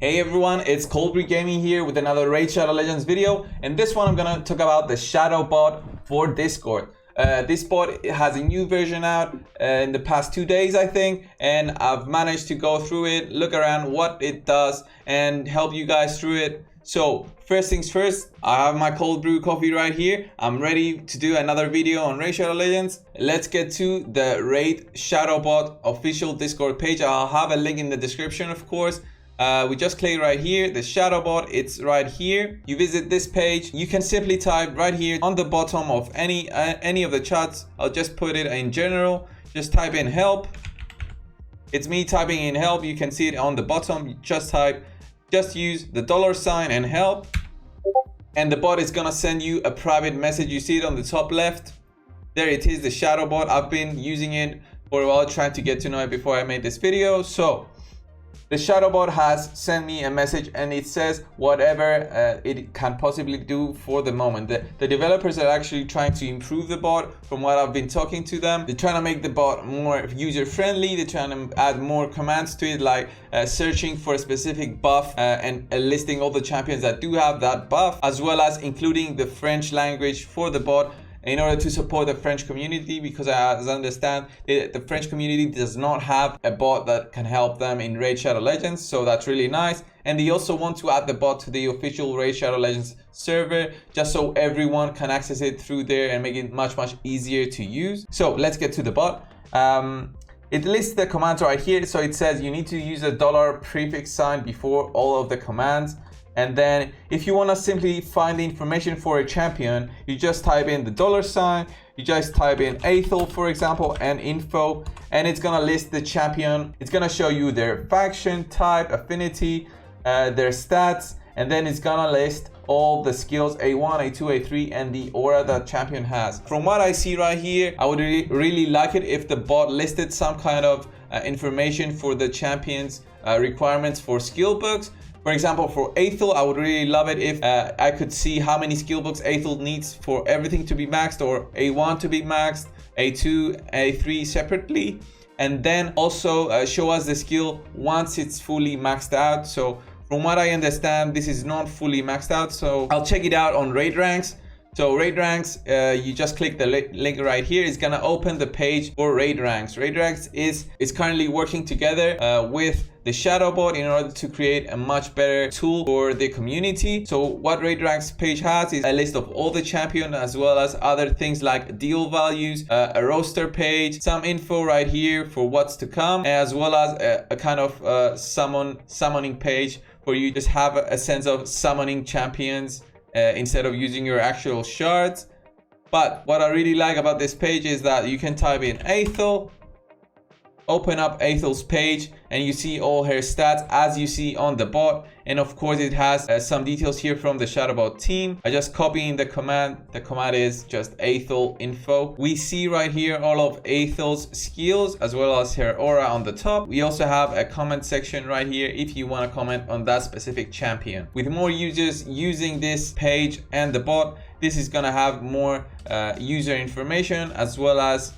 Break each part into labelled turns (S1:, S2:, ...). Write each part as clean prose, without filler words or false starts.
S1: Hey everyone, it's Brew Gaming here with another Raid Shadow Legends video. In this one I'm gonna talk about the Shadowbot for Discord. This bot has a new version out in the past 2 days I think, and I've managed to go through it, look around what it does and help you guys through it. So first things first, I have my cold brew coffee right here. I'm ready to do another video on Raid Shadow Legends. Let's get to the Raid Shadowbot official Discord page. I'll have a link in the description, of course. We just click right here, the Shadowbot, it's right here. You visit this page, you can simply type right here on the bottom of any of the chats. I'll just put it in general, just type in help. It's me typing in help, you can see it on the bottom. You just use the $ and help, and the bot is gonna send you a private message. You see it on the top left, there it is, the Shadowbot. I've been using it for a while, trying to get to know it before I made this video. So the Shadowbot has sent me a message and it says whatever it can possibly do for the moment. The developers are actually trying to improve the bot. From what I've been talking to them, they're trying to make the bot more user friendly. They're trying to add more commands to it, like searching for a specific buff and listing all the champions that do have that buff, as well as including the French language for the bot, in order to support the French community, because as I understand, the French community does not have a bot that can help them in Raid Shadow Legends, so that's really nice. And they also want to add the bot to the official Raid Shadow Legends server, just so everyone can access it through there and make it much easier to use. So let's get to the bot. It lists the commands right here. So it says you need to use a $ prefix sign before all of the commands. And then if you want to simply find the information for a champion, you just type in the $, you just type in Aethel, for example, and info, and it's gonna list the champion. It's gonna show you their faction, type, affinity, their stats, and then it's gonna list all the skills, A1, A2, A3, and the aura that champion has. From what I see right here, I would really like it if the bot listed some kind of information for the champion's requirements for skill books. For example, for Aethel, I would really love it if I could see how many skill books Aethel needs for everything to be maxed, or A1 to be maxed, A2, A3 separately, and then also show us the skill once it's fully maxed out. So from what I understand, this is not fully maxed out, so I'll check it out on Raid Ranks. So Raid Ranks, you just click the link right here. It's gonna open the page for Raid Ranks. Raid Ranks is currently working together with the Shadowbot in order to create a much better tool for the community. So what Raid Ranks page has is a list of all the champions, as well as other things like deal values, a roster page, some info right here for what's to come, as well as a kind of summoning page for you to just have a sense of summoning champions instead of using your actual shards. But what I really like about this page is that you can type in Aethel, open up Aethel's page, and you see all her stats as you see on the bot. And of course it has some details here from the Shadowbot team. I just copy in the command. The command is just Aethel info. We see right here all of Aethel's skills as well as her aura on the top. We also have a comment section right here if you want to comment on that specific champion. With more users using this page and the bot, this is gonna have more user information, as well as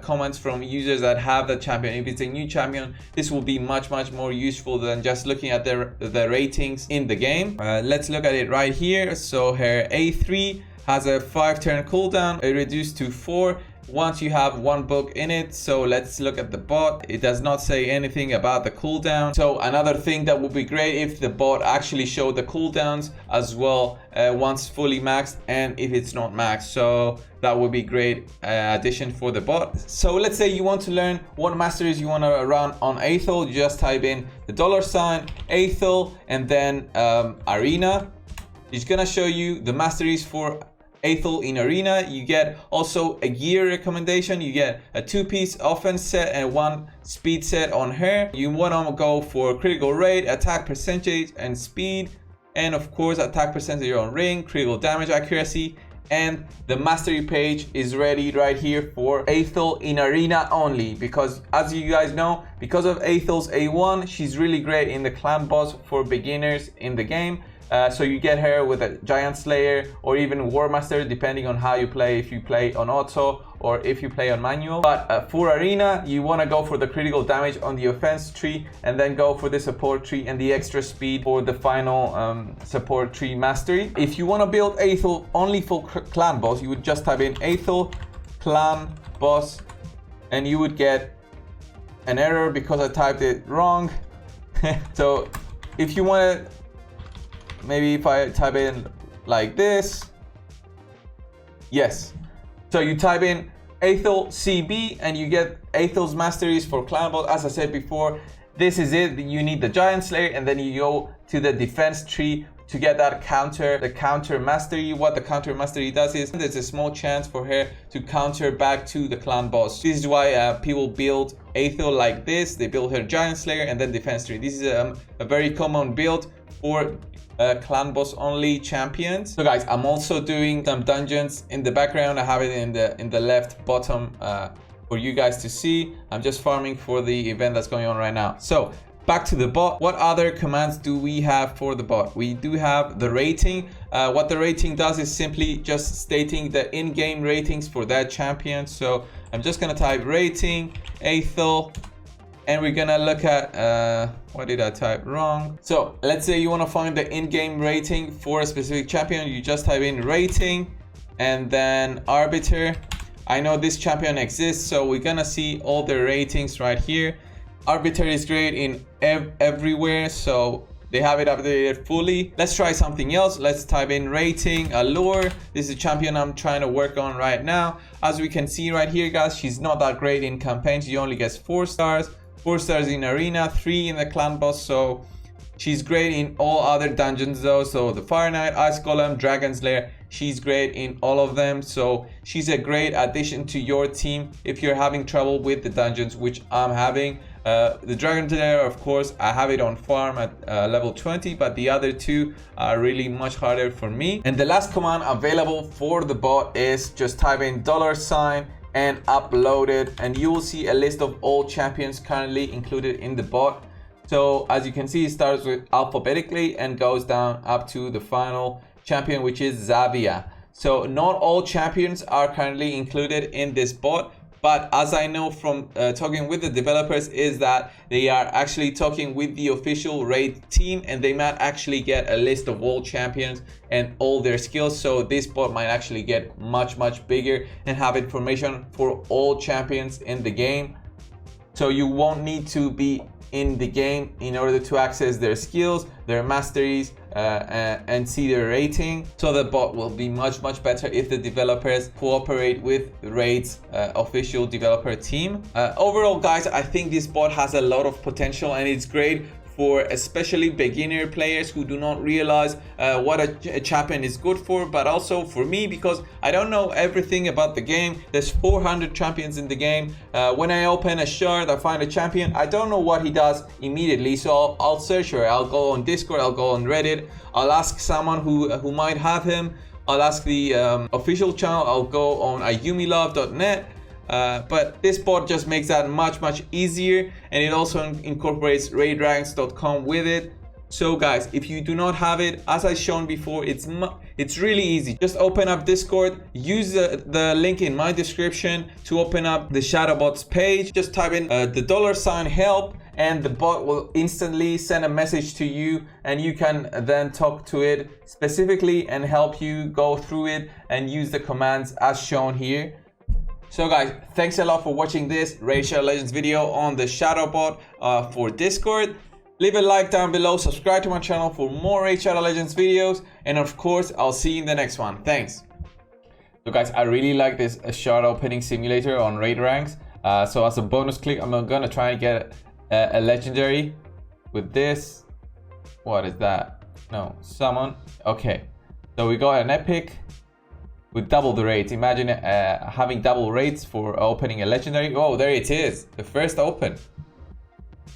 S1: comments from users that have the champion. If it's a new champion, this will be much more useful than just looking at the ratings in the game. Let's look at it right here. So her A3 has a 5-turn cooldown, it reduced to 4 once you have 1 book in it. So let's look at the bot. It does not say anything about the cooldown. So another thing that would be great if the bot actually showed the cooldowns as well once fully maxed, and if it's not maxed. So that would be great addition for the bot. So let's say you want to learn what masteries you want to run on Aethel. You just type in the $ Aethel and then arena. It's gonna show you the masteries for Aethel in arena. You get also a gear recommendation. You get a 2-piece offense set and 1 speed set on her. You want to go for critical rate, attack percentage, and speed, and of course attack percentage on ring, critical damage accuracy. And the mastery page is ready right here for Aethel in arena only, because as you guys know, because of Aethel's A1, she's really great in the clan boss for beginners in the game. So you get her with a Giant Slayer or even War Master, depending on how you play. If you play on auto or if you play on manual. But for arena, you want to go for the critical damage on the offense tree, and then go for the support tree and the extra speed for the final support tree mastery. If you want to build Aethel only for clan boss, you would just type in Aethel clan boss, and you would get an error because I typed it wrong. So if you want to, maybe if I type in like this, yes. So you type in Aethel CB and you get Aethel's Masteries for clan boss. As I said before, this is it. You need the Giant Slayer, and then you go to the defense tree to get that counter, the counter mastery. What the counter mastery does is there's a small chance for her to counter back to the clan boss. This is why people build Aethel like this. They build her Giant Slayer and then defense tree. This is a very common build for clan boss only champions. So guys, I'm also doing some dungeons in the background. I have it in the left bottom for you guys to see. I'm just farming for the event that's going on right now. So back to the bot. What other commands do we have for the bot? We do have the rating. What the rating does is simply just stating the in-game ratings for that champion. So I'm just gonna type rating Aethel, and we're gonna look at what did I type wrong? So let's say you want to find the in-game rating for a specific champion. You just type in rating and then arbiter. I know this champion exists, so we're gonna see all the ratings right here. Arbiter is great in everywhere, so they have it updated fully. Let's try something else. Let's type in rating allure. This is a champion I'm trying to work on right now. As we can see right here, guys, she's not that great in campaign. She only gets 4 stars. 4 stars in arena, 3 in the clan boss, so she's great in all other dungeons though. So the Fire Knight, Ice Golem, Dragon Slayer, she's great in all of them. So she's a great addition to your team if you're having trouble with the dungeons, which I'm having. The Dragon Slayer, of course, I have it on farm at level 20, but the other 2 are really much harder for me. And the last command available for the bot is just type in $sign and upload it, and you will see a list of all champions currently included in the bot. So as you can see, it starts with alphabetically and goes down up to the final champion, which is Xavia. So not all champions are currently included in this bot, but as I know from talking with the developers is that they are actually talking with the official raid team, and they might actually get a list of all champions and all their skills. So this bot might actually get much bigger and have information for all champions in the game. So you won't need to be in the game in order to access their skills, their masteries, and see their rating. So the bot will be much better if the developers cooperate with Raid's official developer team. Overall, guys, I think this bot has a lot of potential, and it's great for especially beginner players who do not realize what a champion is good for, but also for me, because I don't know everything about the game. There's 400 champions in the game. When I open a shard, I find a champion, I don't know what he does immediately, so I'll search for it. I'll go on Discord, I'll go on Reddit, I'll ask someone who might have him, I'll ask the official channel, I'll go on ayumilove.net. But this bot just makes that much easier, and it also incorporates raidranks.com with it. So guys, if you do not have it, as I shown before, it's really easy. Just open up Discord, use the link in my description to open up the Shadowbot's page. Just type in the $sign help, and the bot will instantly send a message to you, and you can then talk to it specifically and help you go through it and use the commands as shown here. So guys, thanks a lot for watching this Raid Shadow Legends video on the Shadowbot for Discord. Leave a like down below, subscribe to my channel for more Raid Shadow Legends videos, and of course, I'll see you in the next one. Thanks. So guys, I really like this shard opening simulator on Raid Ranks. So as a bonus click, I'm gonna try and get a legendary with this. What is that? No, summon. Okay, so we got an epic with double the rates. Imagine having double rates for opening a legendary. Oh, there it is, the first open.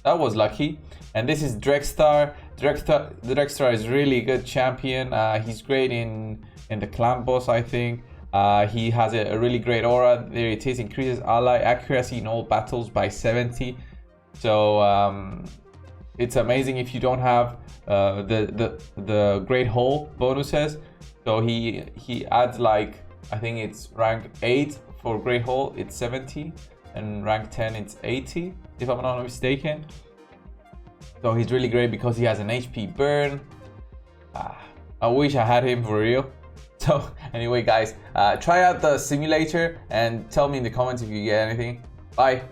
S1: That was lucky. And this is Drexstar. The Drexstar is really good champion. He's great in the clan boss, I think. He has a really great aura. There it is, increases ally accuracy in all battles by 70. So it's amazing if you don't have the great hole bonuses. So he adds, like, I think it's rank 8 for Great Hall it's 70, and rank 10 it's 80, if I'm not mistaken. So he's really great because he has an HP burn. I wish I had him for real. So anyway guys, try out the simulator and tell me in the comments if you get anything. Bye.